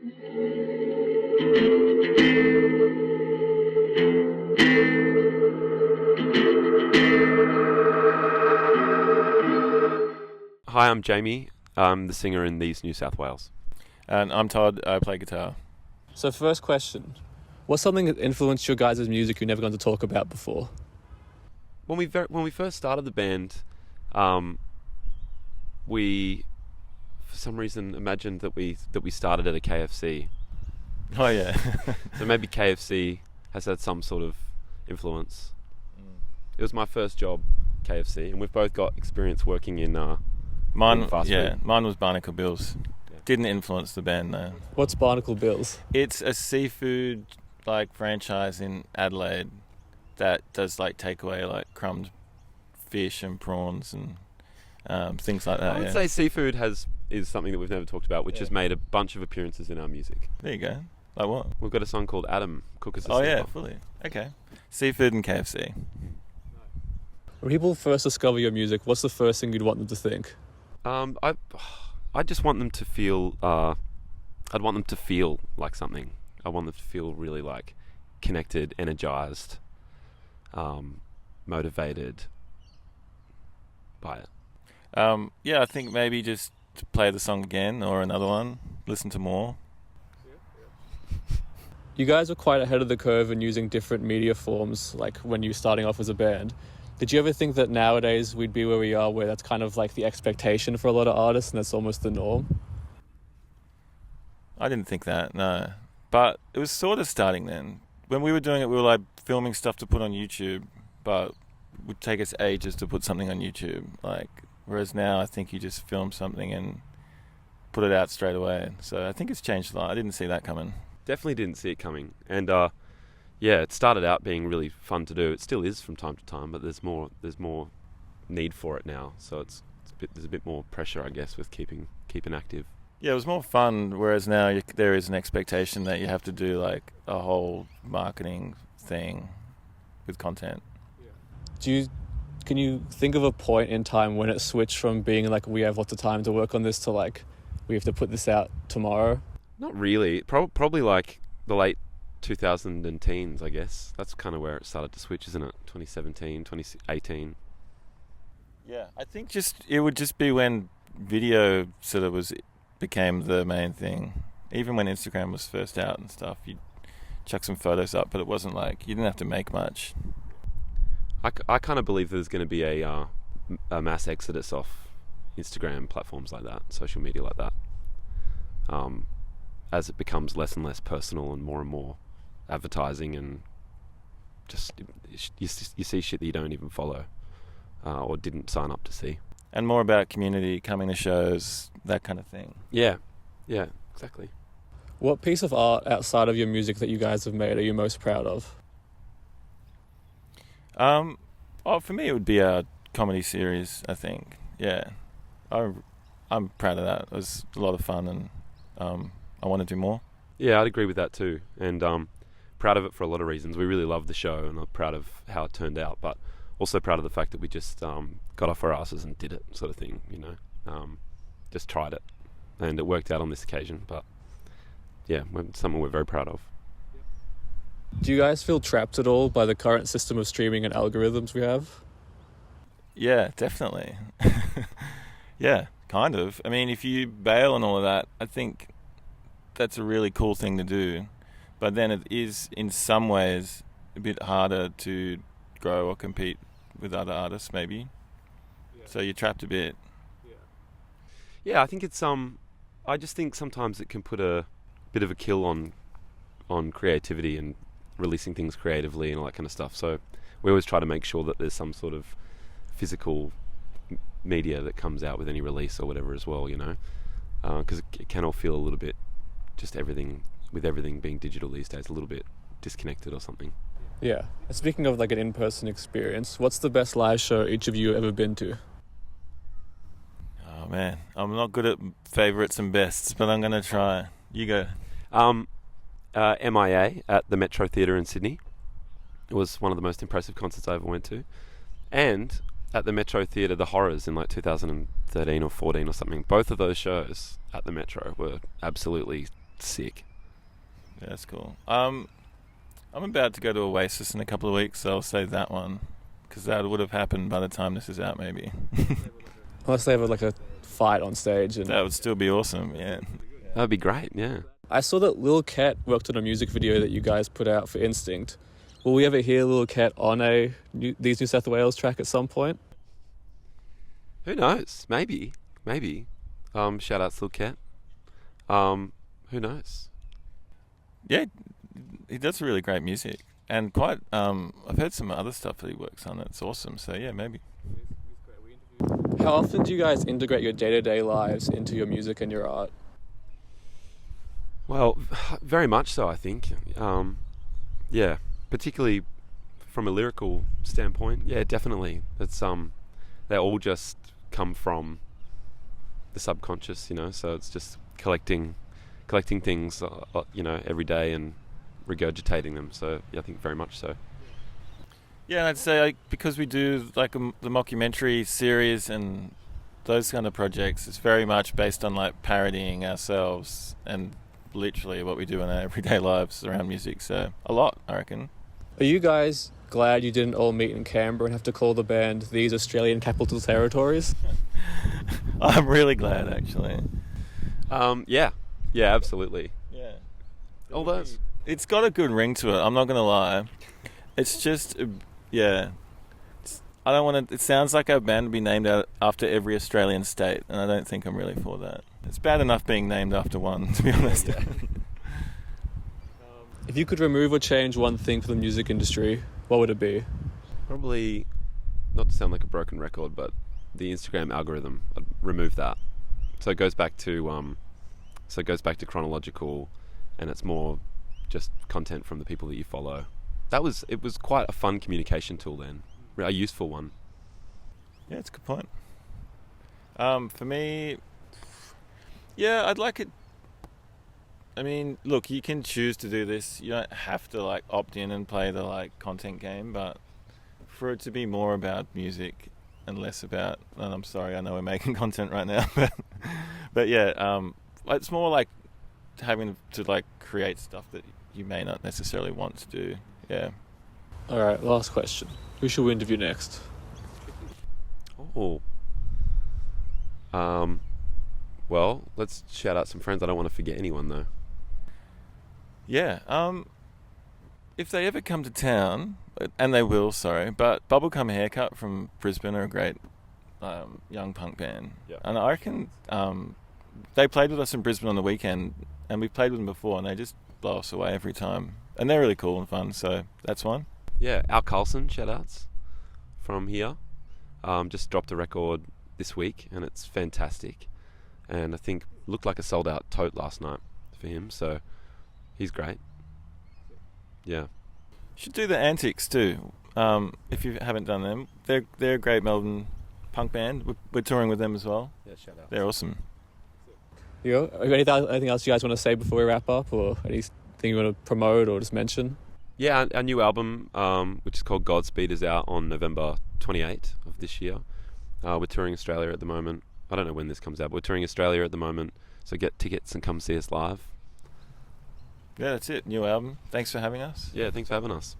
Hi, I'm Jamie. I'm the singer in These New South Wales. And I'm Todd. I play guitar. So first question, what's something that influenced your guys' music you never got to talk about before? When we first started the band, we for some reason imagined that we started at a KFC. Oh yeah. So maybe KFC has had some sort of influence. It was my first job, KFC, and we've both got experience working in Mine fast food. Mine was Barnacle Bills. Yeah. Didn't influence the band though. What's Barnacle Bills? It's a seafood franchise in Adelaide that does takeaway crumbed fish and prawns and things like that. I would say seafood is something that we've never talked about, which has made a bunch of appearances in our music. There you go. Like what? We've got a song called Adam, Cook Us a Oh Supper. yeah, fully. Okay. Seafood and KFC. When people first discover your music, what's the first thing you'd want them to think? I just want them to feel. I'd want them to feel like something. I want them to feel really connected, energized, motivated by it. Yeah, I think maybe just to play the song again or another one, listen to more. You guys were quite ahead of the curve in using different media forms, when you were starting off as a band. Did you ever think that nowadays we'd be where we are, where that's kind of the expectation for a lot of artists and that's almost the norm? I didn't think that, no. But it was sort of starting then. When we were doing it, we were filming stuff to put on YouTube, but it would take us ages to put something on YouTube. Whereas now I think you just film something and put it out straight away. So I think it's changed a lot. I didn't see that coming. Definitely didn't see it coming. And it started out being really fun to do. It still is from time to time, but there's more need for it now. So there's a bit more pressure, I guess, with keeping active. Yeah, it was more fun, whereas now there is an expectation that you have to do a whole marketing thing with content. Can you think of a point in time when it switched from being we have lots of time to work on this to we have to put this out tomorrow? Not really. Probably the late 2010s, I guess. That's kind of where it started to switch, isn't it? 2017, 2018. Yeah, I think it would just be when video sort of became the main thing. Even when Instagram was first out and stuff, you'd chuck some photos up, but it wasn't you didn't have to make much. I kind of believe there's going to be a mass exodus off Instagram platforms like that, social media like that, as it becomes less and less personal and more advertising, and just you see shit that you don't even follow or didn't sign up to see. And more about community, coming to shows, that kind of thing. Yeah, exactly. What piece of art outside of your music that you guys have made are you most proud of? For me it would be a comedy series, I think. Yeah. I'm proud of that. It was a lot of fun and I want to do more. Yeah, I'd agree with that too. And proud of it for a lot of reasons. We really loved the show and I'm proud of how it turned out, but also proud of the fact that we just got off our asses and did it, sort of thing, just tried it. And it worked out on this occasion, but yeah, something we're very proud of. Do you guys feel trapped at all by the current system of streaming and algorithms we have? Yeah, definitely. Yeah, kind of. I mean, if you bail on all of that, I think that's a really cool thing to do. But then it is, in some ways, a bit harder to grow or compete with other artists, maybe. Yeah. So you're trapped a bit. Yeah, I think it's I just think sometimes it can put a bit of a kill on creativity and releasing things creatively and all that kind of stuff. So we always try to make sure that there's some sort of physical media that comes out with any release or whatever as well, because it can all feel a little bit, just everything being digital these days, a little bit disconnected or something. Yeah. Speaking of an in-person experience, what's the best live show each of you have ever been to? Oh man, I'm not good at favourites and bests, but I'm going to try. You go. MIA at the Metro Theatre in Sydney. It was one of the most impressive concerts I ever went to. And at the Metro Theatre, The Horrors in 2013 or 14 or something. Both of those shows at the Metro were absolutely sick. Yeah, that's cool. I'm about to go to Oasis in a couple of weeks, so I'll save that one because that would have happened by the time this is out, maybe. Unless they have like a fight on stage. And That would still be awesome. Yeah. That'd be great. Yeah. I saw that Lil Ket worked on a music video that you guys put out for Instinct. Will we ever hear Lil Ket on these New South Wales track at some point? Who knows? Maybe. Shout out to Lil Ket. Who knows? Yeah, he does really great music. And quite, I've heard some other stuff that he works on that's awesome. So yeah, maybe. How often do you guys integrate your day-to-day lives into your music and your art? Well, very much so, I think. Yeah, particularly from a lyrical standpoint. Yeah, definitely. It's they all just come from the subconscious, you know. So it's just collecting things, you know, every day and regurgitating them. So yeah, I think very much so. Yeah, and I'd say because we do like the mockumentary series and those kind of projects, it's very much based on like parodying ourselves and literally what we do in our everyday lives around music. So a lot, I reckon. Are you guys glad you didn't all meet in Canberra and have to call the band These Australian Capital Territories? I'm really glad, actually. Yeah, absolutely. Yeah. Although It's got a good ring to it, I'm not going to lie. It's just, yeah. I don't want to... It sounds like our band would be named after every Australian state, and I don't think I'm really for that. It's bad enough being named after one, to be honest. Yeah. If you could remove or change one thing for the music industry, what would it be? probably, not to sound like a broken record, but the Instagram algorithm. I'd remove that. So it goes back to chronological, and it's more just content from the people that you follow. It was quite a fun communication tool then, a useful one. Yeah, it's a good point. For me, yeah, I'd like it. I mean, look, you can choose to do this. You don't have to like opt in and play the like content game, but for it to be more about music and less about, and I'm sorry, I know we're making content right now, but yeah, it's more like having to like create stuff that you may not necessarily want to do. Yeah. All right, last question. Who should we interview next? Oh. Well, let's shout out some friends. I don't want to forget anyone though. Yeah. If they ever come to town, and they will, sorry, but Bubblegum Haircut from Brisbane are a great young punk band. Yeah. And I reckon they played with us in Brisbane on the weekend, and we've played with them before, and they just blow us away every time. And they're really cool and fun, so that's one. Yeah, Al Carlson, shout outs from here. Just dropped a record this week, and it's fantastic. And I think looked like a sold out tote last night for him, so he's great. Yeah. Should do the Antics too. If you haven't done them, they're a great Melbourne punk band. We're touring with them as well. Yeah, shout out. They're awesome. Anything else you guys want to say before we wrap up, or anything you want to promote or just mention? Yeah, our new album, which is called GODSPEED, is out on November 28th of this year. We're touring Australia at the moment. I don't know when this comes out, but we're touring Australia at the moment. So get tickets and come see us live. Yeah, that's it. New album. Thanks for having us. Yeah, thanks for having us.